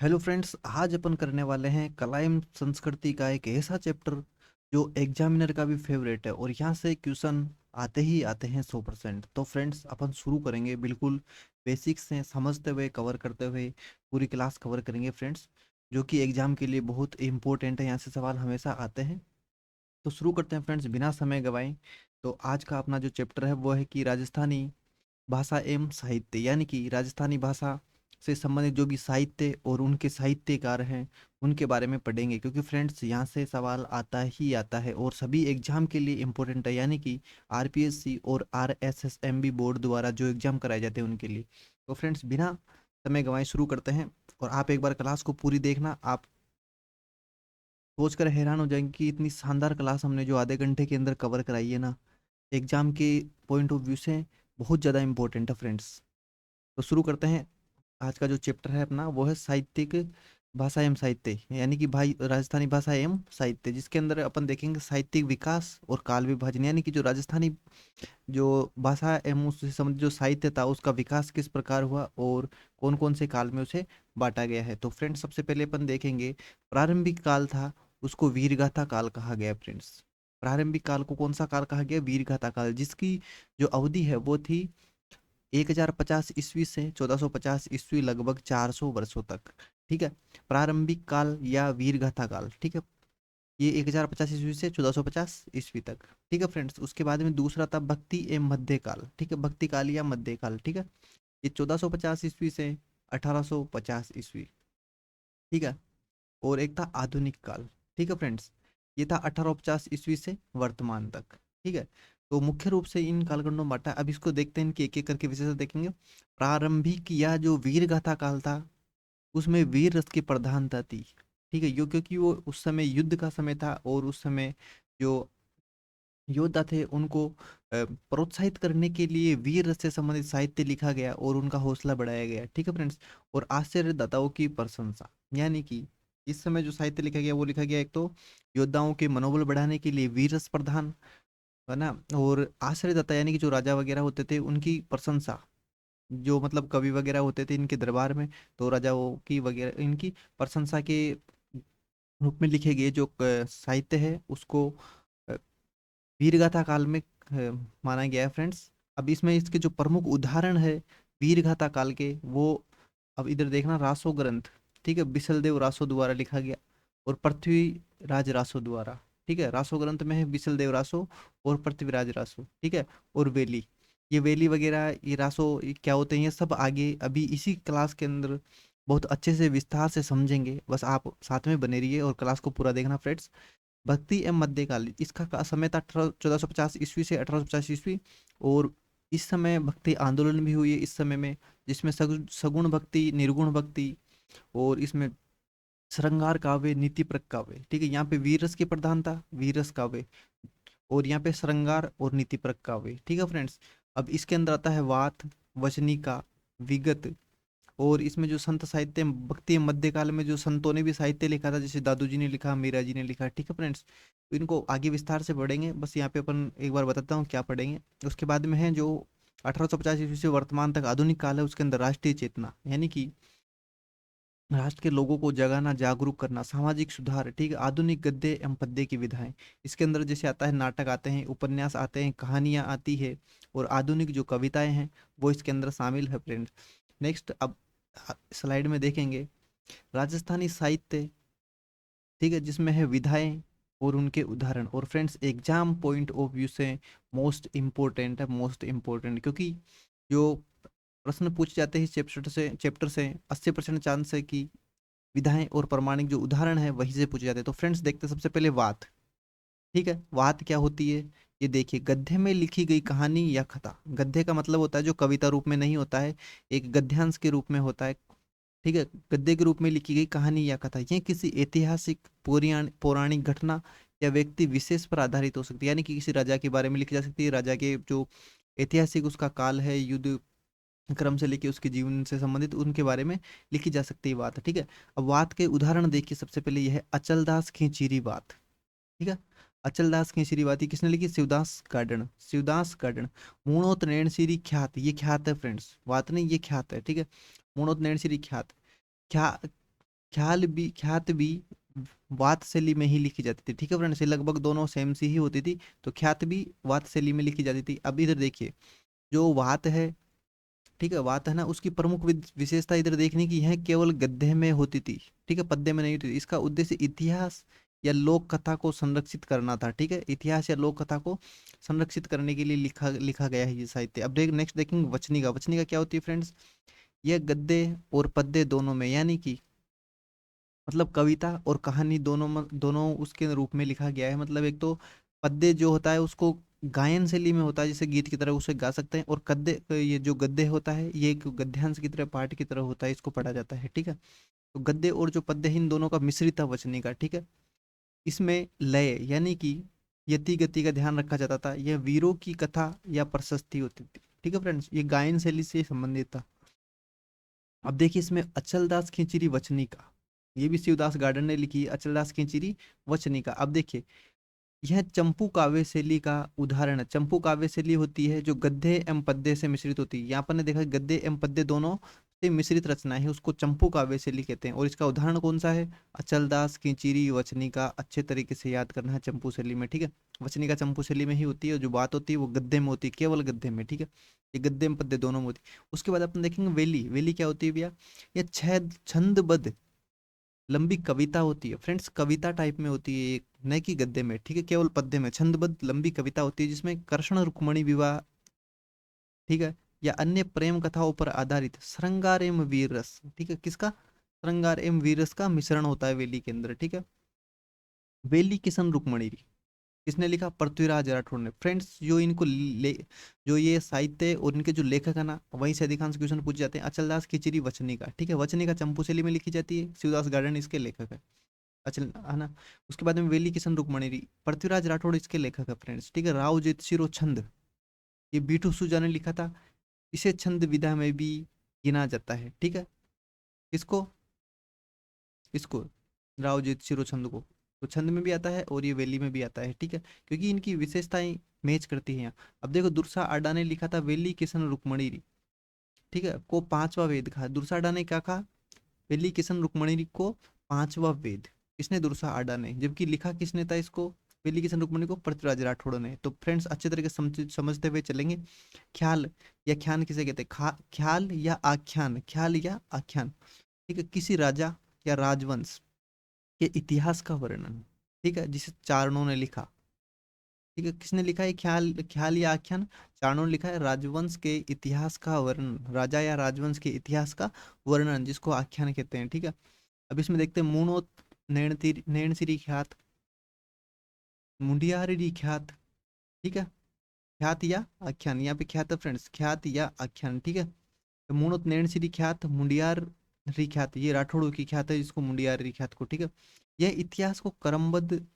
Hello friends, आज अपन करने वाले हैं कला एवं संस्कृति का एक ऐसा चैप्टर जो एग्जामिनर का भी फेवरेट है और यहाँ से क्वेश्चन आते ही आते हैं 100%। तो फ्रेंड्स अपन शुरू करेंगे बिल्कुल बेसिक्स से समझते हुए कवर करते हुए पूरी क्लास कवर करेंगे फ्रेंड्स, जो कि एग्जाम के लिए बहुत इंपॉर्टेंट है। यहाँ से सवाल हमेशा आते हैं। तो शुरू करते हैं फ्रेंड्स बिना समय गवाएं। तो आज का अपना जो चैप्टर है वो है कि राजस्थानी भाषा एवं साहित्य, यानी कि राजस्थानी भाषा से संबंधित जो भी साहित्य और उनके साहित्यकार हैं उनके बारे में पढ़ेंगे, क्योंकि फ्रेंड्स यहाँ से सवाल आता ही आता है और सभी एग्जाम के लिए इम्पोर्टेंट है, यानी कि आरपीएससी और आरएसएसएमबी बोर्ड द्वारा जो एग्जाम कराए जाते हैं उनके लिए। तो फ्रेंड्स बिना समय गंवाए शुरू करते हैं। और आप एक बार क्लास को पूरी देखना, आप सोचकर हैरान हो जाएंगे कि इतनी शानदार क्लास हमने जो आधे घंटे के अंदर कवर कराई है ना, एग्जाम के पॉइंट ऑफ व्यू से बहुत ज़्यादा इंपॉर्टेंट है फ्रेंड्स। तो शुरू करते हैं। आज का जो चैप्टर है अपना वो है साहित्यिक भाषा एवं साहित्य, यानी कि भाई राजस्थानी भाषा एवं साहित्य, जिसके अंदर अपन देखेंगे साहित्यिक विकास और काल विभाजन, यानी कि जो राजस्थानी जो भाषा एवं उससे संबंधित जो साहित्य था उसका विकास किस प्रकार हुआ और कौन कौन से काल में उसे बांटा गया है। तो फ्रेंड्स सबसे पहले अपन देखेंगे प्रारंभिक काल था, उसको वीरगाथा काल कहा गया फ्रेंड्स। प्रारंभिक काल को कौन सा काल कहा गया? वीरगाथा काल, जिसकी जो अवधि है वो थी 1050 ईस्वी से 1450 ईस्वी, लगभग 400 वर्षों तक। ठीक है, प्रारंभिक काल या वीरगाथा काल। ठीक है, ये 1050 ईस्वी से 1450 ईस्वी तक। ठीक है फ्रेंड्स, उसके बाद में दूसरा था भक्ति एवं मध्यकाल। ठीक है, भक्ति काल या मध्यकाल। ठीक है, ये 1450 ईस्वी से 1850 ईस्वी। ठीक है, और एक था आधुनिक काल। ठीक है फ्रेंड्स, ये था 1850 ईस्वी से वर्तमान तक। ठीक है, तो मुख्य रूप से इन कालखंडों में बांटा है। अब इसको देखते हैं, इनके एक एक करके विशेषता देखेंगे। प्रारंभिक या जो वीर गाथा काल था उसमें वीर रस की प्रधानता थी। ठीक है, यो क्योंकि वो उस समय युद्ध का समय था और उस समय जो योद्धा थे उनको प्रोत्साहित करने के लिए वीर रस से संबंधित साहित्य लिखा गया और उनका हौसला बढ़ाया गया। ठीक है फ्रेंड्स, और आश्चर्यदाताओं की प्रशंसा, यानी कि इस समय जो साहित्य लिखा गया वो लिखा गया एक तो योद्धाओं के मनोबल बढ़ाने के लिए वीर रस प्रधान, है ना, और आश्चर्यदाता यानी कि जो राजा वगैरह होते थे उनकी प्रशंसा, जो मतलब कवि वगैरह होते थे इनके दरबार में, तो राजाओं की वगैरह इनकी प्रशंसा के रूप में लिखे गए जो साहित्य है उसको अ, वीरगाथा काल में माना गया है फ्रेंड्स। अब इसमें इसके जो प्रमुख उदाहरण है वीरगाथा काल के वो, अब इधर देखना, रासो ग्रंथ। ठीक है, बिसलदेव रासो द्वारा लिखा गया और पृथ्वीराज रासो द्वारा। ठीक है, रासो ग्रंथ में है बिसलदेव रासो और पृथ्वीराज रासो। ठीक है, और वेली, ये वेली वगैरह ये रासो ये क्या होते हैं, ये सब आगे अभी इसी क्लास के अंदर बहुत अच्छे से विस्तार से समझेंगे। बस आप साथ में बने रहिए और क्लास को पूरा देखना फ्रेंड्स। भक्ति एवं मध्यकाल, इसका समय था 1450 ईस्वी से 1850 ईस्वी। और इस समय भक्ति आंदोलन भी हुई है इस समय में, जिसमें सगुण भक्ति, निर्गुण भक्ति, और इसमें श्रृंगार काव्य, नीति प्रक काव्य। ठीक है, यहाँ पे वीरस की प्रधानता, वीरस काव्य, और यहाँ पे श्रृंगार और नीति प्रक काव्य। ठीक है फ्रेंड्स, अब इसके अंदर आता है वात, वचनिका, विगत, और इसमें जो संत साहित्य भक्ति मध्यकाल में जो संतों ने भी साहित्य लिखा था, जैसे दादू जी ने लिखा, मीरा जी ने लिखा। ठीक है फ्रेंड्स, तो इनको आगे विस्तार से पढ़ेंगे। बस यहाँ पे अपन एक बार बताता हूँ क्या पढ़ेंगे। उसके बाद में है जो 1850 ईस्वी से वर्तमान तक आधुनिक काल है, उसके अंदर राष्ट्रीय चेतना, यानी कि राष्ट्र के लोगों को जगाना, जागरूक करना, सामाजिक सुधार। ठीक है, आधुनिक गद्य एवं पद्य की विधाएं, इसके अंदर जैसे आता है नाटक आते हैं, उपन्यास आते हैं, कहानियां आती है, और आधुनिक जो कविताएं हैं वो इसके अंदर शामिल है फ्रेंड्स। नेक्स्ट, अब स्लाइड में देखेंगे राजस्थानी साहित्य। ठीक है, जिसमें है विधाएं और उनके उदाहरण। और friends exam point of view से मोस्ट इम्पोर्टेंट है, मोस्ट इम्पोर्टेंट, क्योंकि जो प्रश्न पूछे जाते हैं चैप्टर से 80% चांस है कि विधाएं और प्रमाणिक जो उदाहरण है वहीं से पूछे जाते हैं। तो फ्रेंड्स देखते हैं सबसे पहले वात। ठीक है, वात क्या होती है? ये देखिए, गद्य में लिखी गई कहानी या कथा। गद्य का मतलब होता है जो कविता रूप में नहीं होता है, एक गद्यांश के रूप में होता है। ठीक है, गद्य के रूप में लिखी गई कहानी या कथा ये किसी ऐतिहासिक, पौराणिक घटना या व्यक्ति विशेष पर आधारित हो सकती है, यानी कि किसी राजा के बारे में लिखी जा सकती है। राजा के जो ऐतिहासिक उसका काल है, युद्ध क्रम से लेके उसके जीवन से संबंधित उनके बारे में लिखी जा सकती है बात। ठीक है, अब बात के उदाहरण देखिए। सबसे पहले यह है अचलदास खींचीरी बात। ठीक है, अचलदास खींचीरी बात ये किसने लिखी? शिवदास गार्डन, शिवदास गार्डन। मूणोत नैणसीरी ख्यात, ये ख्यात है फ्रेंड्स, बात नहीं, ये ख्यात है। ठीक है, मूणोत नैणसीरी ख्यात, क्या ख्यात भी वात शैली में ही लिखी जाती थी। ठीक है फ्रेंड्स, ये लगभग दोनों सेम सी ही होती थी। तो ख्यात भी वात शैली में लिखी जाती थी। अब इधर देखिए, जो वात है, ठीक है, वात है ना, उसकी प्रमुख विशेषता इधर देखने की है, केवल गद्य में होती थी। ठीक है, पद्य में नहीं होती थी। इसका उद्देश्य इतिहास या लोक कथा को संरक्षित करना था। ठीक है, इतिहास या लोक कथा को संरक्षित करने के लिए लिखा लिखा गया है ये साहित्य। अब नेक्स्ट देखेंगे वचनिका। वचनिका क्या होती है फ्रेंड्स? यह गद्य और पद्य दोनों में, यानी कि मतलब कविता और कहानी दोनों दोनों उसके रूप में लिखा गया है। मतलब एक तो पद्य जो होता है उसको गायन शैली में होता है, जैसे गीत की तरह उसे गा सकते हैं, और गद्य, ये जो गद्य होता है ये एक गद्यांश की तरह, पाठ की तरह होता है, इसको पढ़ा जाता है। ठीक है, तो गद्य और जो पद्य है, इन दोनों का मिश्रित था वचनी का। ठीक है, इसमें लय यानी कि यति गति का ध्यान रखा जाता था। यह वीरों की कथा या प्रशस्ति होती थी। ठीक है फ्रेंड्स, ये गायन शैली से संबंधित था। अब देखिए इसमें अचलदास खिंचरी वचनिका, ये भी शिवदास गार्डन ने लिखी है, अचलदास खिंचरी वचनिका। अब देखिए, यह चंपू काव्य शैली का उदाहरण है। चंपू काव्य शैली होती है जो गद्य एवं पद्य से मिश्रित होती है। यहाँ पर ने देखा गद्य एवं पद्य दोनों से मिश्रित रचना है, उसको चंपू काव्य शैली कहते हैं। और इसका उदाहरण कौन सा है? अचलदास खिंचरी वचनिका। अच्छे तरीके से याद करना है चंपू शैली में। ठीक है, वचनिका चंपू शैली में ही होती है, और जो बात होती है वो गद्य में होती है, केवल गद्य में। ठीक है, ये गद्य एवं पद्य दोनों में होती है। उसके बाद अपन देखेंगे वेली। वेली क्या होती है भैया? ये छंदबद्ध लंबी कविता होती है फ्रेंड्स, कविता टाइप में होती है एक, न कि गद्य में। ठीक है, केवल पद्य में छंदबद्ध लंबी कविता होती है जिसमें कृष्ण रुक्मणी विवाह, ठीक है, या अन्य प्रेम कथाओं पर आधारित श्रृंगार एवं वीर रस, ठीक है, किसका? श्रृंगार एवं वीर रस का मिश्रण होता है वेली के अंदर। ठीक है, वेली किशन रुक्मणी किसने लिखा? पृथ्वीराज राठौड़ ने। फ्रेंड्स, जो इनको जो ये साहित्य और इनके जो लेखक है ना, वहीं से अधिकांश क्वेश्चन पूछे जाते हैं। अचलदास खिचरी वचनिका। ठीक है, वचनिका चंपू शैली में लिखी जाती है, शिवदास गार्डन इसके लेखक है। अचल है ना। उसके बाद में वेली किशन रुक्मणी, पृथ्वीराज राठौड़ इसके लेखक है फ्रेंड्स। ठीक है, राव शिरो छंद, ये बीटू सुजा ने लिखा था। इसे छंद विधा में भी गिना जाता है। ठीक है, इसको इसको राव शिरो छंद को, तो छंद में भी आता है और ये वेली में भी आता है। ठीक है, क्योंकि इनकी विशेषताएं मैच करती हैं यहाँ। अब देखो, दुर्सा आडा ने लिखा था वेली किशन रुक्मणी, ठीक है, को पांचवा वेद कहा। दुर्सा आडा ने क्या कहा? वेली किशन रुक्मणी को पांचवा वेद। किसने? दुर्सा आडा ने। जबकि लिखा किसने था इसको, वेली किशन रुक्मणी को? पृथ्वीराज राठौड़ ने। तो फ्रेंड्स, अच्छे तरीके से समझते हुए चलेंगे। ख्याल या ख्यान किसे कहते हैं? ख्याल या आख्यान, ख्याल या आख्यान। ठीक है, किसी राजा या राजवंश के इतिहास का वर्णन, ठीक है, जिसे चारणों ने लिखा। ठीक है, किसने लिखा है? ख्याल, ख्याल या आख्यान चारणों ने लिखा है। राजवंश के इतिहास का वर्णन, राजा या राजवंश के इतिहास का वर्णन, जिसको आख्यान कहते हैं। ठीक है, अब इसमें देखते हैं मूणोत नैणसिरी ख्यात, मुंडियारी ख्यात। ठीक है, ख्यात या आख्यान, यहाँ पे ख्यात है फ्रेंड्स, ख्यात या आख्यान। ठीक है, तो मूणोत नैणसिरी ख्यात, मुंडियार ख्यात, ये राठौड़ों की ख्यात है, जिसको मुंडियार ख्यात को। ठीक है, यह इतिहास को क्रमबद्ध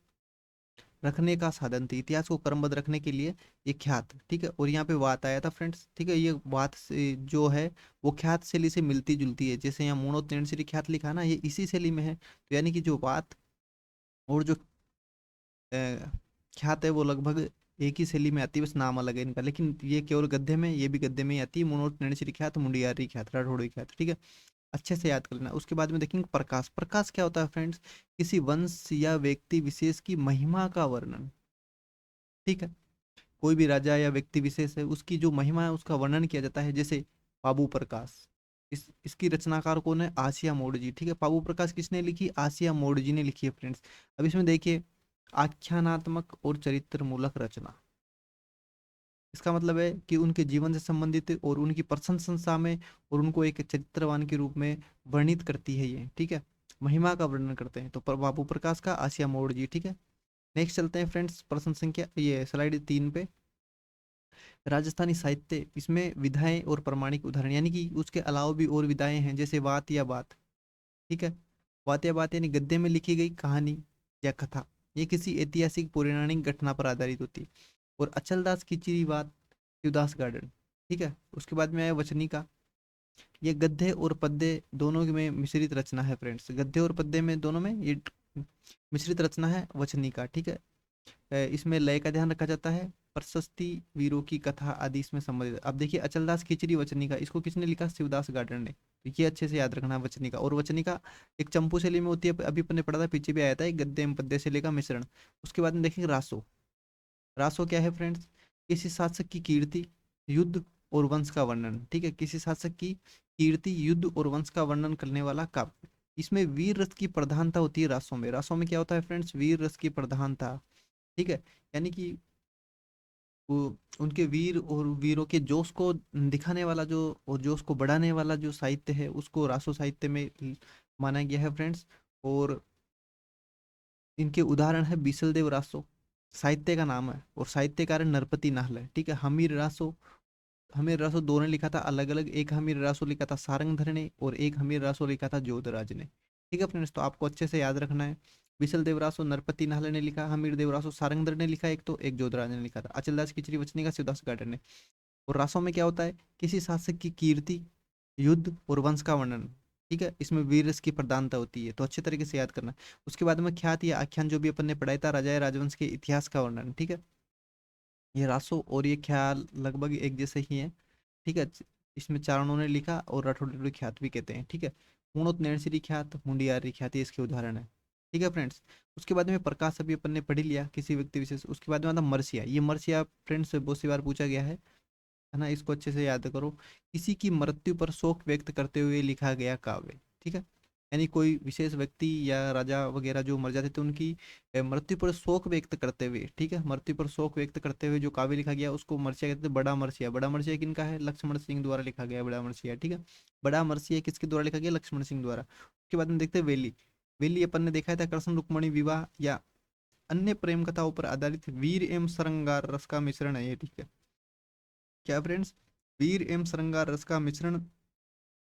रखने का साधन थी, इतिहास को क्रमबद्ध रखने के लिए ये ख्यात। ठीक है, और यहाँ पे वात आया था फ्रेंड्स। ठीक है, ये वात से जो है वो ख्यात शैली से मिलती जुलती है। जैसे यहाँ मूणोत्तीर्ण ख्यात लिखा है ना, ये इसी शैली में है। तो यानी कि जो वात और जो ख्यात है वो लगभग एक ही शैली में आती है, बस नाम अलग है इनका। लेकिन ये केवल गद्य में, ये भी गद्य में ही आती है। मूणोत्तीर्ण ख्यात, मुंडियारी ख्यात, राठौड़ी ख्यात। ठीक है, अच्छे से याद कर लेना। उसके बाद में देखेंगे प्रकाश। प्रकाश क्या होता है फ्रेंड्स? किसी वंश या व्यक्ति विशेष की महिमा का वर्णन। ठीक है, कोई भी राजा या व्यक्ति विशेष है, उसकी जो महिमा है उसका वर्णन किया जाता है। जैसे बाबू प्रकाश, इसकी रचनाकार कौन है? आसिया मोड़ जी। ठीक है, बाबू प्रकाश किसने लिखी? आसिया मोड़ जी ने लिखी है फ्रेंड्स। अब इसमें देखिए, आख्यानात्मक और चरित्र मूलक रचना, इसका मतलब है कि उनके जीवन से संबंधित और उनकी प्रशंसा में, और उनको एक चरित्रवान के रूप में वर्णित करती है ये। ठीक है, महिमा का वर्णन करते हैं। तो बाबू प्रकाश का, आसिया मोड़ जी। ठीक है, नेक्स्ट चलते हैं फ्रेंड्स, प्रश्न संख्या, ये स्लाइड 3 पे। राजस्थानी साहित्य, इसमें विधाएं और प्रमाणिक उदाहरण, यानी कि उसके अलावा भी और विधाएं हैं, जैसे वात या बात। ठीक है, वात या बात यानी गद्य में लिखी गई कहानी या कथा, ये किसी ऐतिहासिक पौराणिक घटना पर आधारित होती है। और अचलदास की चिरी बात, शिवदास गार्डन। ठीक है, उसके बाद में आया वचनी का, ये गद्य और पद्य दोनों में मिश्रित रचना है फ्रेंड्स। गद्य और पद्य में दोनों में ये मिश्रित रचना है वचनी का। ठीक है, इसमें लय का ध्यान रखा जाता है, प्रशस्ति, वीरों की कथा आदि इसमें संबंधित। अब देखिए अचलदास खिचड़ी वचनिका, इसको किसने लिखा? शिवदास गार्डन ने। तो ये अच्छे से याद रखना वचनिका। और वचनिका एक चंपू शैली में होती है, अभी अपने पढ़ा था, पीछे भी आया था, एक गद्य एवं पद्य शैली का मिश्रण। उसके बाद में देखेंगे रासो। रासो क्या है फ्रेंड्स? किसी शासक की कीर्ति, युद्ध और वंश का वर्णन। ठीक है, किसी शासक की कीर्ति, युद्ध और वंश का वर्णन करने वाला काव्य। इसमें वीर रस की प्रधानता होती है रासों में। रासों में क्या होता है फ्रेंड्स? वीर रस की प्रधानता। ठीक है, यानी कि वो उनके वीर और वीरों के जोश को दिखाने वाला जो, और जोश को बढ़ाने वाला जो साहित्य है, उसको रासो साहित्य में माना गया है फ्रेंड्स। और इनके उदाहरण है बीसल देव रासो, साहित्य का नाम है, और साहित्यकार नरपति नाहल है। ठीक है, हमीर रासो, हमीर रासो दो ने लिखा था अलग अलग, एक हमीर रासो लिखा था सारंगधर ने, और एक हमीर रासो लिखा था जोधराज ने। ठीक है फ्रेंड्स, तो आपको अच्छे से याद रखना है। बिसल देवरासो नरपति नाहले ने लिखा, हमीर देवरासो सारंगधर ने लिखा, एक तो एक जोधराज ने लिखा था। अचलदास खिचड़ी वचनी का शिवदास गार्डन ने। और रासों में क्या होता है? किसी शासक की कीर्ति, युद्ध और वंश का वर्णन। ठीक है, इसमें वीर रस की प्रधानता होती है, तो अच्छे तरीके से याद करना। उसके बाद में ख्यात या आख्यान, जो भी अपन ने पढ़ाया था, राजा राजवंश के इतिहास का वर्णन। ठीक है, ये रासो और ये ख्याल लगभग एक जैसे ही है। ठीक है, इसमें चारणों ने लिखा, और राठौड़ ख्यात भी कहते हैं। ठीक है, पूर्णोत नैणसीरी ख्यात, मुंडियारी ख्याति इसके उदाहरण है। ठीक है फ्रेंड्स, उसके बाद में प्रकाश अभी अपन ने पढ़ लिया, किसी व्यक्ति विशेष। उसके बाद में आता मरसिया। ये मरसिया फ्रेंड्स बहुत सी बार पूछा गया है ना, इसको अच्छे से याद करो। किसी की मृत्यु पर शोक व्यक्त करते हुए लिखा गया काव्य। ठीक है, यानी कोई विशेष व्यक्ति या राजा वगैरह जो मर जाते थे, उनकी मृत्यु पर शोक व्यक्त करते हुए, ठीक है, मृत्यु पर शोक व्यक्त करते हुए जो काव्य लिखा गया, उसको मरसिया कहते हैं। बड़ा मरसिया, बड़ा मरसिया किनका है? लक्ष्मण सिंह द्वारा लिखा गया बड़ा मरसिया। ठीक है, बड़ा मरसिया किसके द्वारा लिखा गया? लक्ष्मण सिंह द्वारा। उसके बाद में देखते हैं वेली। वेली अपन ने देखा था कृष्ण रुक्मणी विवाह या अन्य प्रेम कथाओं पर आधारित वीर एवं श्रृंगार रस का मिश्रण है ये। ठीक है, क्या फ्रेंड्स? वीर एवं श्रृंगार रस का मिश्रण,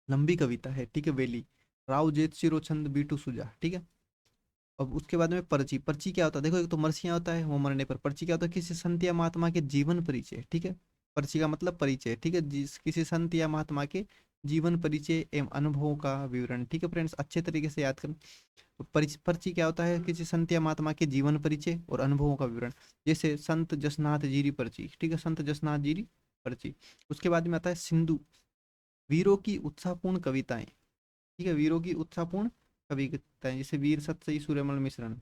लंबी कविता है। ठीक है, वेली, राव जेत शिरो छंद बीटू सुजा। ठीक है, अब उसके बाद में पर्ची। पर्ची क्या होता है? देखो, एक तो मरसिया होता है वो मरने पर। पर्ची क्या होता है? किसी संत या महात्मा के जीवन परिचय। ठीक है, पर्ची का मतलब परिचय। ठीक है, जिस किसी संत या महात्मा के जीवन परिचय एवं अनुभवों का विवरण। ठीक है फ्रेंड्स, अच्छे तरीके से याद करें। पर्ची क्या होता है? किसी संत या महात्मा के जीवन परिचय और अनुभवों का विवरण। जैसे संत जसनाथ जीरी पर्ची। ठीक है, संत जसनाथ जीरी पर्ची। उसके बाद में आता है सिंधु, वीरों की उत्साहपूर्ण कविताएं। ठीक है, वीरों की उत्साहपूर्ण कविताएं, जैसे वीर सतसई सूर्यमल मिश्रण।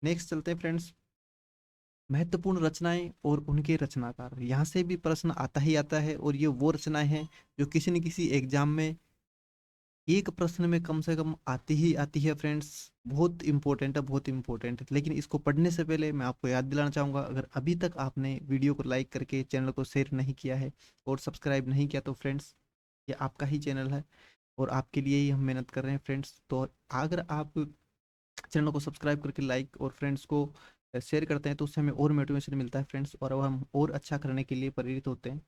नेक्स्ट चलते हैं फ्रेंड्स, महत्वपूर्ण रचनाएं और उनके रचनाकार। यहाँ से भी प्रश्न आता ही आता है, और ये वो रचनाएं हैं जो किसी न किसी एग्जाम में एक प्रश्न में कम से कम आती ही आती है फ्रेंड्स। बहुत इंपॉर्टेंट है, बहुत इंपॉर्टेंट है। लेकिन इसको पढ़ने से पहले मैं आपको याद दिलाना चाहूंगा, अगर अभी तक आपने वीडियो को लाइक करके चैनल को शेयर नहीं किया है और सब्सक्राइब नहीं किया, तो फ्रेंड्स ये आपका ही चैनल है, और आपके लिए ही हम मेहनत कर रहे हैं फ्रेंड्स। तो अगर आप चैनल को सब्सक्राइब करके लाइक और फ्रेंड्स को शेयर करते हैं, तो उससे हमें और मोटिवेशन मिलता है फ्रेंड्स, और अब हम और अच्छा करने के लिए प्रेरित होते हैं।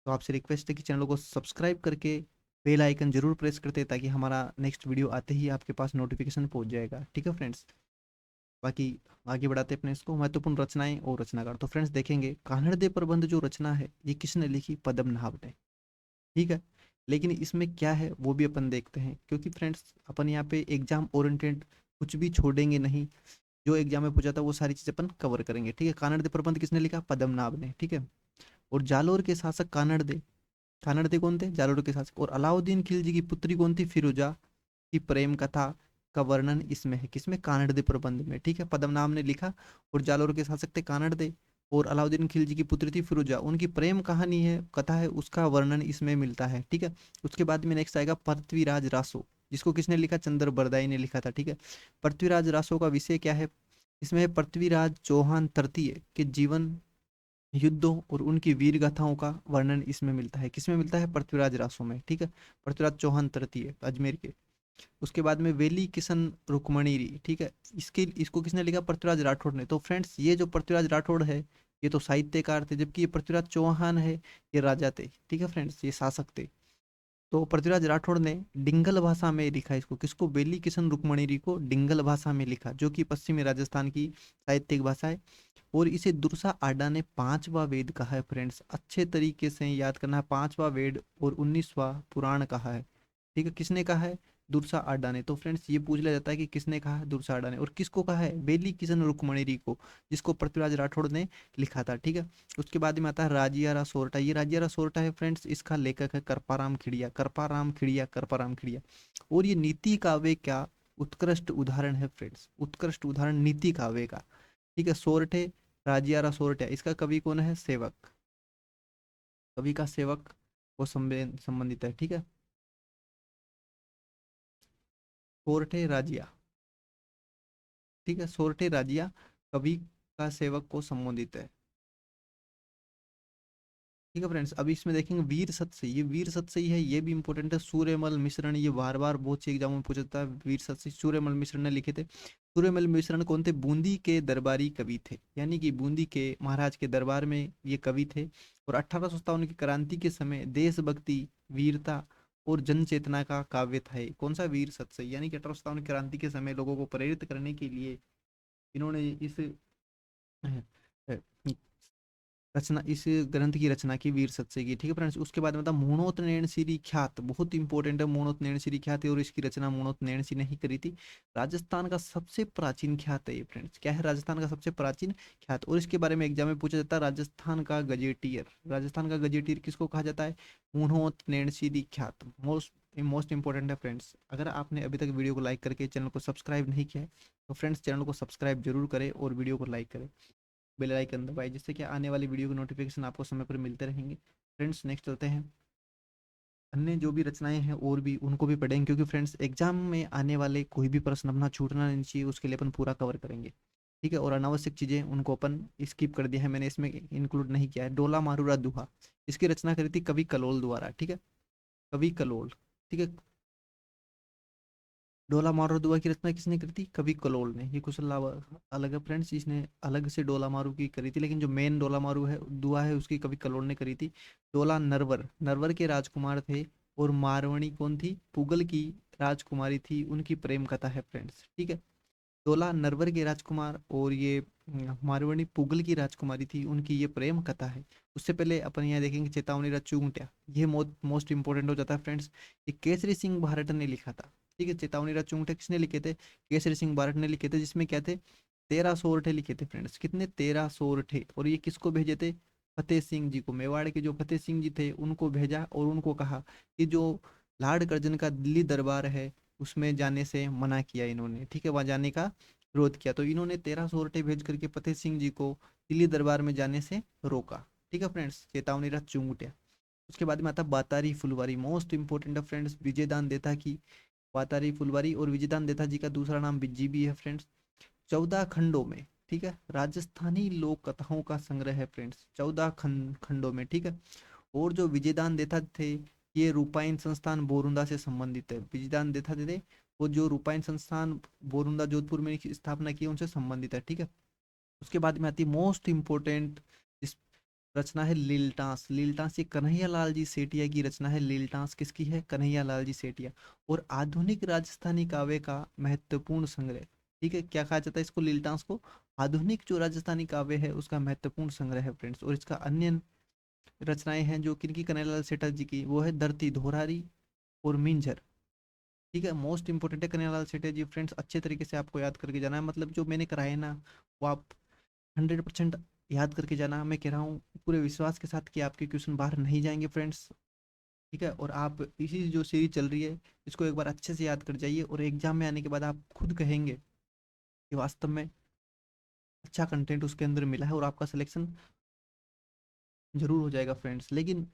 तो आपसे रिक्वेस्ट है कि चैनल को सब्सक्राइब करके बेल आइकन जरूर प्रेस करते हैं, ताकि हमारा नेक्स्ट वीडियो आते ही आपके पास नोटिफिकेशन पहुंच जाएगा। ठीक है फ्रेंड्स, बाकी आगे बढ़ाते हैं अपने इसको। महत्वपूर्ण रचनाएं और रचनाकार, तो फ्रेंड्स देखेंगे कानड़ प्रबंध जो रचना है, ये किसने लिखी? पद्म नाभ ने। ठीक है, लेकिन इसमें क्या है वो भी अपन देखते हैं, क्योंकि फ्रेंड्स अपन यहाँ पे एग्जाम ओरिएंटेड कुछ भी छोड़ेंगे नहीं। जो एग्जाम में पूछा था वो सारी चीजें अपन कवर करेंगे। ठीक है, कानड़ प्रबंध किसने लिखा? पद्मनाभ ने। ठीक है, और जालोर के शासक कानड़ दे। कानड़ दे कौन थे? जालोर के शासक। और अलाउद्दीन खिलजी की पुत्री कौन थी? फिरोजा की प्रेम कथा का वर्णन इसमें है, किसमें? कानड़ दे प्रबंध में। ठीक है, पद्मनाभ ने लिखा, और जालोर के शासक थे कानड़ दे, और अलाउद्दीन खिलजी की पुत्री थी फिरोजा, उनकी प्रेम कहानी है, कथा है, उसका वर्णन इसमें मिलता है। ठीक है, उसके बाद में नेक्स्ट आएगा पृथ्वीराज रासो, जिसको किसने लिखा? चंद्र बरदाई ने लिखा था। ठीक है, पृथ्वीराज रासो का विषय क्या है? इसमें है पृथ्वीराज चौहान तृतीय के जीवन, युद्धों और उनकी वीर गाथाओं का वर्णन इसमें मिलता है। किसमें मिलता है? पृथ्वीराज रासो में। ठीक है, पृथ्वीराज चौहान तृतीय अजमेर के। उसके बाद में वेली किशन रुक्मणीरी। ठीक है, इसको किसने लिखा? पृथ्वीराज राठौड़ ने। तो फ्रेंड्स ये जो पृथ्वीराज राठौड़ है, ये तो साहित्यकार थे, जबकि ये पृथ्वीराज चौहान है, ये राजा थे। ठीक है फ्रेंड्स, ये शासक थे। तो पृथ्वीराज राठौड़ ने डिंगल भाषा में लिखा इसको। किसको? बेली किशन रुक्मणीरी को डिंगल भाषा में लिखा, जो कि पश्चिमी राजस्थान की साहित्यिक भाषा है। और इसे दुर्सा आडा ने पांचवा वेद कहा है फ्रेंड्स, अच्छे तरीके से याद करना है। पांचवा वेद और 19वां पुराण कहा है। ठीक है, किसने कहा है? दुर्सा आडा ने। तो फ्रेंड्स ये पूछ लिया जाता है कि किसने कहा है, दुर्सा आडा ने। और किसको कहा है, बेली किशन रुक्मणीरी को, जिसको पृथ्वीराज राठौड़ ने लिखा था, ठीक है। उसके बाद में आता है राजियारा सोरठा। ये राजियारा सोरठा है फ्रेंड्स, इसका लेखक है करपाराम खिड़िया, करपाराम खिड़िया, करपाराम खिड़िया। और ये नीति काव्य का उत्कृष्ट उदाहरण है फ्रेंड्स, उत्कृष्ट उदाहरण नीति काव्य का, ठीक है। सोरठे, राजियारा सोरठा, इसका कवि कौन है, सेवक, कवि का सेवक वो संबंधित है, ठीक है। सोरठे राजिया, ठीक है, सोरठे राजिया कवि का सेवक को संबोधित है, ठीक है फ्रेंड्स। अभी इसमें देखेंगे वीर सत से, ये वीर सत से ही है, ये भी इंपॉर्टेंट है। सूर्यमल मिश्रण, ये बार बार बहुत सी एग्जामों में पूछा जाता है, वीर सत से सूर्यमल मिश्रण ने लिखे थे। सूर्यमल मिश्रण कौन थे, बूंदी के दरबारी कवि थे, यानी कि बूंदी के महाराज के दरबार में ये कवि थे। और 1857 की क्रांति के समय देशभक्ति, वीरता और जन चेतना का काव्य था ये। कौन सा, वीर सत से, यानी कि 1857 की क्रांति के समय लोगों को प्रेरित करने के लिए इन्होंने इस रचना, इस ग्रंथ की रचना की, वीर सत्से की, ठीक है फ्रेंड्स। उसके बाद मतलब मूणोत नैणसीरी ख्यात, बहुत इंपॉर्टेंट है, मूणोत नैणसीरी ख्यात है, और इसकी रचना मूणोत नैणसी ने ही करी थी। राजस्थान का सबसे प्राचीन ख्यात है ये फ्रेंड्स, क्या है, राजस्थान का सबसे प्राचीन ख्यात। और इसके बारे में एग्जाम में पूछा जाता है, राजस्थान का गजेटियर, राजस्थान का गजेटियर किसको कहा जाता है, मूणोत नैणसीरी ख्यात। मोस्ट मोस्ट इंपॉर्टेंट है फ्रेंड्स। अगर आपने अभी तक वीडियो को लाइक करके चैनल को सब्सक्राइब नहीं किया है तो फ्रेंड्स चैनल को सब्सक्राइब जरूर करें और वीडियो को लाइक करें, बेल आइकन दबाएं, जिससे कि आने वाली वीडियो की नोटिफिकेशन आपको समय पर मिलते रहेंगे। फ्रेंड्स नेक्स्ट चलते हैं, अन्य जो भी रचनाएं हैं और भी उनको भी पढ़ेंगे, क्योंकि फ्रेंड्स एग्जाम में आने वाले कोई भी प्रश्न अपना छूटना नहीं चाहिए, उसके लिए अपन पूरा कवर करेंगे, ठीक है। और अनावश्यक चीजें उनको अपन स्किप कर दिया है, मैंने इसमें इंक्लूड नहीं किया है। डोला मारूरा दुहा, इसकी रचना करी थी कवि कलोल द्वारा, ठीक है, कवि कलोल, ठीक है। डोला मारू दुआ की रचना किसने करी थी, कवि कलोल ने। ये क्वेश्चन अलग है फ्रेंड्स, इसने अलग से डोला मारू की करी थी, लेकिन जो मेन डोला मारू है दुआ है उसकी कवि कलोल ने करी थी। डोला नरवर, नरवर के राजकुमार थे, और मारवणी कौन थी, पुगल की राजकुमारी थी, उनकी प्रेम कथा है फ्रेंड्स, ठीक है। डोला नरवर के राजकुमार और ये मारवाड़ी पुगल की राजकुमारी थी, उनकी ये प्रेम कथा है। उससे पहले अपन यहाँ देखेंगे चेतावनी राज चूंटिया, ये मोस्ट इंपॉर्टेंट हो जाता है फ्रेंड्स। ये केसरी सिंह भारत ने लिखा था, ठीक है। चेतावनी राज चूंटिया किसने लिखे थे, केसरी सिंह भारत ने लिखे थे, जिसमें क्या थे, 13 सोरठे लिखे थे फ्रेंड्स, कितने, 13 सोरठे। और ये किसको भेजे थे, फतेह सिंह जी को, मेवाड़ के जो फतेह सिंह जी थे उनको भेजा, और उनको कहा कि जो लार्ड कर्जन का दिल्ली दरबार है उसमें जाने से मना किया इन्होंने, ठीक है, वहां जाने का विरोध किया। तो इन्होंने 13 सोरठे भेज करके फतेह सिंह जी को दिल्ली दरबार में जाने से रोका, ठीक है फ्रेंड्स, चेतावनी रथ चुंगुटिया। उसके बाद में आता बातारी फुलवारी, मोस्ट इंपोर्टेंट है फ्रेंड्स, विजयदान देथा की बातारी फुलवारी। और विजयदान देथा जी का दूसरा नाम बिज्जी भी है फ्रेंड्स। 14 खंडों में, ठीक है, राजस्थानी लोक कथाओं का संग्रह है फ्रेंड्स, 14 खंडों में, ठीक है। और जो विजयदान देथा थे, ये रूपायन संस्थान बोरुंदा से संबंधित है। विजयदान देथा थे वो जो रूपायन संस्थान बोरुंदा जोधपुर में स्थापना की उनसे संबंधित है, ठीक है। उसके बाद में आती है मोस्ट इंपोर्टेंट इस रचना है लीलटास। लीलटास ये कन्हैया लाल जी सेठिया की रचना है, लीलटास किसकी है, कन्हैया लाल जी सेठिया। और आधुनिक राजस्थानी काव्य का महत्वपूर्ण संग्रह, ठीक है, क्या कहा जाता है इसको, लीलटास को आधुनिक जो राजस्थानी काव्य है उसका महत्वपूर्ण संग्रह है फ्रेंड्स। और इसका अन्य रचनाएं हैं जो किनकी, कन्हैयालाल सेठा जी की, वो है धरती धोरारी और मिंजर, ठीक है। मोस्ट इंपोर्टेंट है कन्हैयालाल सेठा जी फ्रेंड्स, अच्छे तरीके से आपको याद करके जाना है, मतलब जो मैंने कराया है ना वो आप 100% याद करके जाना। मैं कह रहा हूँ पूरे विश्वास के साथ कि आपके क्वेश्चन बाहर नहीं जाएंगे फ्रेंड्स, ठीक है। और आप इसी जो सीरीज चल रही है इसको एक बार अच्छे से याद कर जाइए, और एग्जाम में आने के बाद आप खुद कहेंगे कि वास्तव में अच्छा कंटेंट उसके अंदर मिला है, और आपका सिलेक्शन जरूर हो जाएगा फ्रेंड्स। लेकिन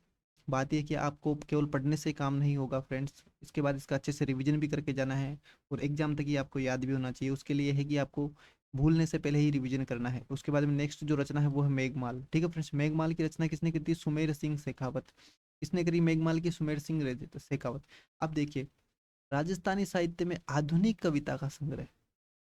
बात यह कि आपको केवल पढ़ने से काम नहीं होगा फ्रेंड्स, इसके बाद इसका अच्छे से रिवीजन भी करके जाना है, और एग्जाम तक ही आपको याद भी होना चाहिए। उसके लिए है कि आपको भूलने से पहले ही रिवीजन करना है। उसके बाद में नेक्स्ट जो रचना है वो है मेघमाल, ठीक है फ्रेंड्स। मेघमाल की रचना किसने की थी, सुमेर सिंह शेखावत। किसने करी मेघमाल की, सुमेर सिंह शेखावत। अब देखिए राजस्थानी साहित्य में आधुनिक कविता का संग्रह,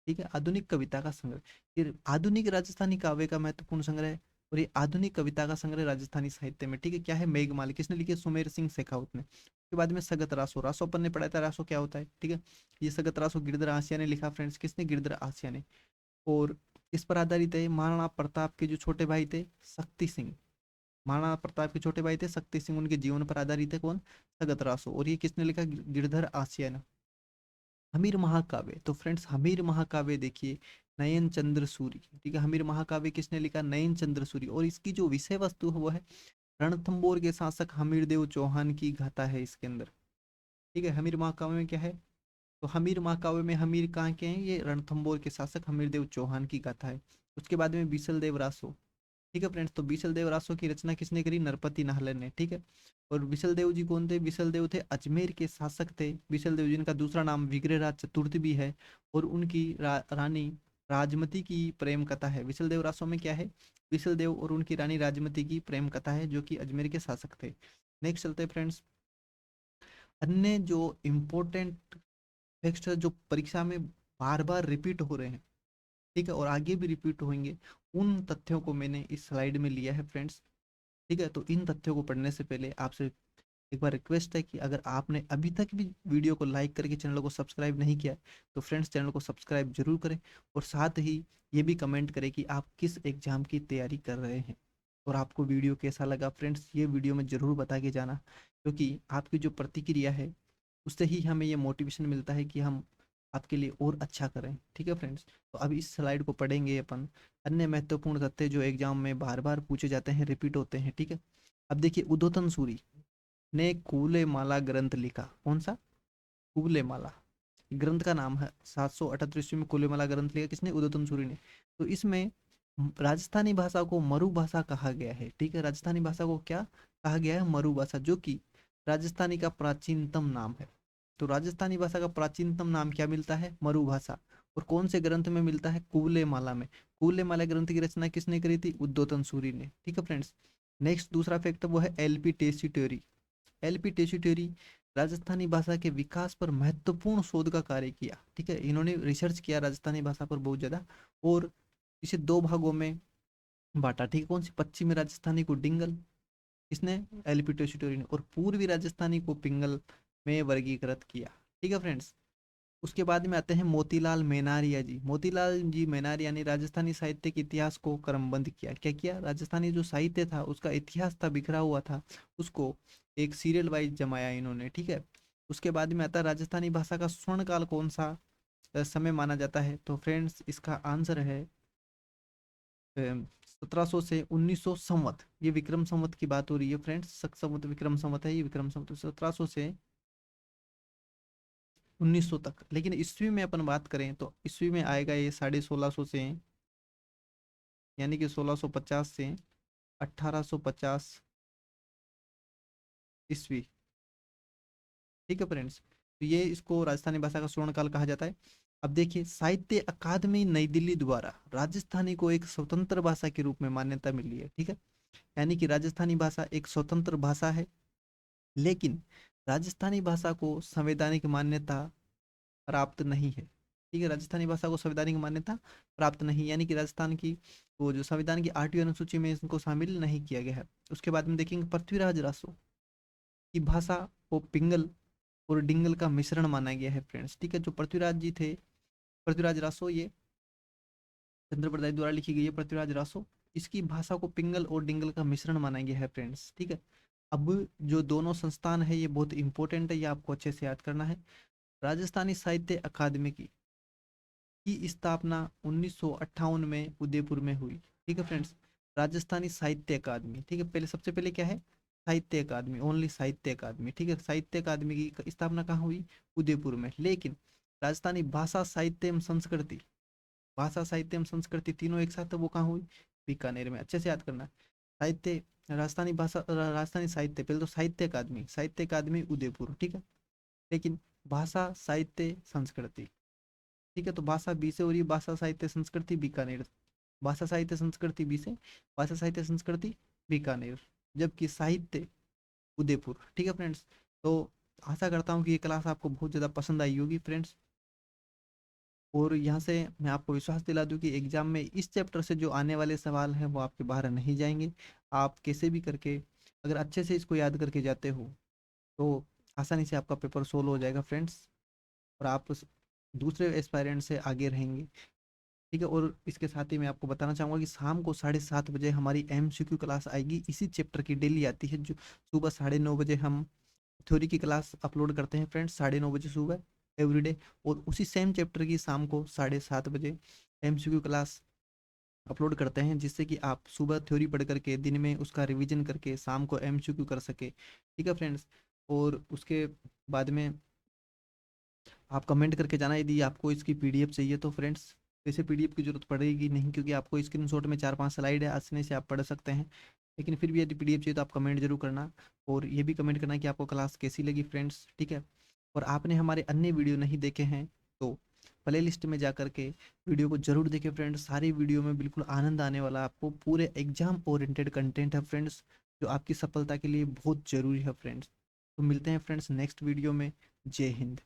ठीक है, आधुनिक कविता का संग्रह, ये आधुनिक राजस्थानी काव्य का महत्वपूर्ण संग्रह है, और ये आधुनिक कविता का संग्रह राजस्थानी साहित्य में, ठीक है, क्या है, मेघमाला। किसने लिखी है, सुमेर सिंह शेखावत ने। उसके बाद में सगत रासो, रासो अपन ने पढ़ा था, रासो क्या होता है, ठीक है। ये सगत रासो गिरधर आसिया ने लिखा फ्रेंड्स, किसने, गिरधर आसिया ने। और इस पर आधारित है महाराणा प्रताप के जो छोटे भाई थे शक्ति सिंह, महाराणा प्रताप के छोटे भाई थे शक्ति सिंह, उनके जीवन पर आधारित है कौन, सगत रासो। और ये किसने लिखा, गिरधर आसिया ने, हमीर महाकाव्य, तो फ्रेंड्स हमीर महाकाव्य देखिए नयन चंद्र सूरी, ठीक है। हमीर महाकाव्य किसने लिखा? नयन चंद्र सूरी। और इसकी जो विषय वस्तु है वो है रणथंबोर के शासक हमीरदेव चौहान की गाथा है इसके अंदर, ठीक है। हमीर महाकाव्य में क्या है? तो हमीर महाकाव्य में हमीर कहाँ के हैं? ये रणथंबोर के शासक हमीरदेव चौहान की गाथा है। उसके बाद में बीसल देव रासो, ठीक है फ्रेंड्स। तो बीसल देव रासो की रचना किसने करी? नरपति नाहलन ने, ठीक है। और बीसल देव जी कौन थे? बीसल देव थे अजमेर के शासक थे। बीसल देव जिनका दूसरा नाम विग्रहराज चतुर्थ भी है। और उनकी रानी राजमती की प्रेम कथा है। बीसल देव रासो में क्या है? बीसल देव और उनकी रानी राजमती की प्रेम कथा है, जो कि अजमेर के शासक थे। नेक्स्ट चलते हैं फ्रेंड्स। अन्य जो इम्पोर्टेंट फैक्ट्स जो परीक्षा में बार बार रिपीट हो रहे हैं, ठीक है, और आगे भी रिपीट होंगे, उन तथ्यों को मैंने इस स्लाइड में लिया है फ्रेंड्स, ठीक है। तो इन तथ्यों को पढ़ने से पहले आपसे एक बार रिक्वेस्ट है कि अगर आपने अभी तक भी वीडियो को लाइक करके चैनल को सब्सक्राइब नहीं किया तो फ्रेंड्स चैनल को सब्सक्राइब जरूर करें। और साथ ही ये भी कमेंट करें कि आप किस एग्जाम की तैयारी कर रहे हैं और आपको वीडियो कैसा लगा। फ्रेंड्स ये वीडियो में ज़रूर बता के जाना, क्योंकि आपकी जो प्रतिक्रिया है उससे ही हमें ये मोटिवेशन मिलता है कि हम आपके लिए और अच्छा करें, ठीक है फ्रेंड्स। तो अब इस स्लाइड को पढ़ेंगे अपन। अन्य महत्वपूर्ण तथ्य जो एग्जाम में बार बार पूछे जाते हैं, रिपीट होते हैं, ठीक है। अब देखिए उद्योतन सूरी ने कूले माला ग्रंथ लिखा। कौन सा? कूले माला ग्रंथ का नाम है। 778 ईस्वी में कूले माला ग्रंथ लिखा किसने? उद्योतन सूरी ने। तो इसमें राजस्थानी भाषा को मरु भाषा कहा गया है, ठीक है। राजस्थानी भाषा को क्या कहा गया है? मरु भाषा, जो कि राजस्थानी का प्राचीनतम नाम है। तो राजस्थानी भाषा का प्राचीनतम नाम क्या मिलता है? मरु भाषा। और कौन से ग्रंथ में मिलता है? कूले माला में। कूले माला ग्रंथ की रचना किसने करी थी? उद्योतन सूरी ने, ठीक है फ्रेंड्स। नेक्स्ट दूसरा फैक्ट वो है एलपी टेसी ट्योरी। एलपी टेसी ट्योरी राजस्थानी भाषा के विकास पर महत्वपूर्ण शोध का कार्य किया, ठीक है। इन्होंने रिसर्च किया राजस्थानी भाषा पर बहुत ज्यादा, और इसे दो भागों में बांटा, ठीक है। कौन सी? पश्चिमी राजस्थानी को डिंगल, किसने? एलपी टेसी ट्योरी ने। और पूर्वी राजस्थानी को पिंगल में वर्गीकृत किया, ठीक है फ्रेंड्स। उसके बाद में आते हैं मोतीलाल मेनारिया जी। मोतीलाल जी मेनारिया ने राजस्थानी साहित्य के इतिहास को क्रमबद्ध किया। क्या किया? राजस्थानी जो साहित्य था उसका इतिहास था बिखरा हुआ था, उसको एक सीरियल वाइज जमाया इन्होंने, ठीक है। उसके बाद में आता है राजस्थानी भाषा का स्वर्ण काल कौन सा समय माना जाता है? तो फ्रेंड्स इसका आंसर है 1700 से 1900 संवत। ये विक्रम संवत की बात हो रही है फ्रेंड्स। सक संवत विक्रम संवत है, ये विक्रम संवत 1700 से 1900 तक। लेकिन ईस्वी में अपन बात करें तो ईस्वी में आएगा ये 1650 से, यानी कि 1650 से 1850 ईस्वी, ठीक है फ्रेंड्स। तो ये इसको राजस्थानी भाषा का स्वर्ण काल कहा जाता है। अब देखिए साहित्य अकादमी नई दिल्ली द्वारा राजस्थानी को एक स्वतंत्र भाषा के रूप में मान्यता मिली है, ठीक है। यानी कि राजस्थानी भाषा एक स्वतंत्र भाषा है, लेकिन राजस्थानी भाषा को संवैधानिक मान्यता प्राप्त नहीं है, ठीक है। राजस्थानी भाषा को संवैधानिक मान्यता प्राप्त नहीं, यानी कि राजस्थान की वो जो संविधान की 8वीं अनुसूची में इसको शामिल नहीं किया गया है। उसके बाद में देखेंगे पृथ्वीराज रासो की भाषा को पिंगल और डिंगल का मिश्रण माना गया है फ्रेंड्स, ठीक है। जो पृथ्वीराज जी थे, पृथ्वीराज रासो, ये चंद्र बरदाई द्वारा लिखी गई है पृथ्वीराज रासो। इसकी भाषा को पिंगल और डिंगल का मिश्रण माना गया है फ्रेंड्स, ठीक है। अब जो दोनों संस्थान है ये बहुत इंपॉर्टेंट है, ये आपको अच्छे से याद करना है। राजस्थानी साहित्य अकादमी की स्थापना 1958 में उदयपुर में हुई, ठीक है फ्रेंड्स। राजस्थानी साहित्य अकादमी, ठीक है। पहले सबसे पहले क्या है? साहित्य अकादमी, ओनली साहित्य अकादमी, ठीक है। साहित्य अकादमी की स्थापना कहाँ हुई? उदयपुर में। लेकिन राजस्थानी भाषा साहित्य एवं संस्कृति, भाषा साहित्य एवं संस्कृति तीनों एक साथ है, वो कहाँ हुई? बीकानेर में। अच्छे से याद करना। साहित्य, राजस्थानी भाषा, राजस्थानी साहित्य, पहले तो साहित्य अकादमी, साहित्य अकादमी उदयपुर, ठीक है। लेकिन भाषा साहित्य संस्कृति, ठीक है। तो भाषा बी से हो रही है, भाषा साहित्य संस्कृति बीकानेर। भाषा साहित्य संस्कृति बी से, भाषा साहित्य संस्कृति बीकानेर, जबकि साहित्य उदयपुर, ठीक है फ्रेंड्स। तो आशा करता हूँ कि ये क्लास आपको बहुत ज़्यादा पसंद आई होगी फ्रेंड्स। और यहाँ से मैं आपको विश्वास दिला दूँ कि एग्जाम में इस चैप्टर से जो आने वाले सवाल हैं वो आपके बाहर नहीं जाएंगे। आप कैसे भी करके अगर अच्छे से इसको याद करके जाते हो तो आसानी से आपका पेपर सोल्व हो जाएगा फ्रेंड्स, और आप दूसरे एस्पायरेंट से आगे रहेंगे, ठीक है। और इसके साथ ही मैं आपको बताना चाहूँगा कि शाम को 7:30 बजे हमारी MCQ क्लास आएगी, इसी चैप्टर की डेली आती है। जो सुबह 9:30 बजे हम थ्योरी की क्लास अपलोड करते हैं फ्रेंड्स, 9:30 बजे सुबह, एवरीडे। और उसी सेम चैप्टर की शाम को 7:30 बजे एमसीक्यू क्लास अपलोड करते हैं, जिससे कि आप सुबह थ्योरी पढ़ करके दिन में उसका रिवीजन करके शाम को एमसीक्यू कर सके। ठीक है फ्रेंड्स। और उसके बाद में आप कमेंट करके जाना यदि आपको इसकी पीडीएफ चाहिए तो फ्रेंड्स। वैसे पीडीएफ की जरूरत पड़ेगी नहीं, क्योंकि आपको स्क्रीनशॉट में 4-5 स्लाइड है, आसानी से आप पढ़ सकते हैं। लेकिन फिर भी यदि पीडीएफ चाहिए तो आप कमेंट जरूर करना। और ये भी कमेंट करना कि आपको क्लास कैसी लगी फ्रेंड्स। ठीक है। और आपने हमारे अन्य वीडियो नहीं देखे हैं तो प्ले लिस्ट में जा करके वीडियो को जरूर देखें फ्रेंड्स। सारी वीडियो में बिल्कुल आनंद आने वाला, आपको पूरे एग्जाम ओरिएंटेड कंटेंट है फ्रेंड्स, जो आपकी सफलता के लिए बहुत जरूरी है फ्रेंड्स। तो मिलते हैं फ्रेंड्स नेक्स्ट वीडियो में। जय हिंद।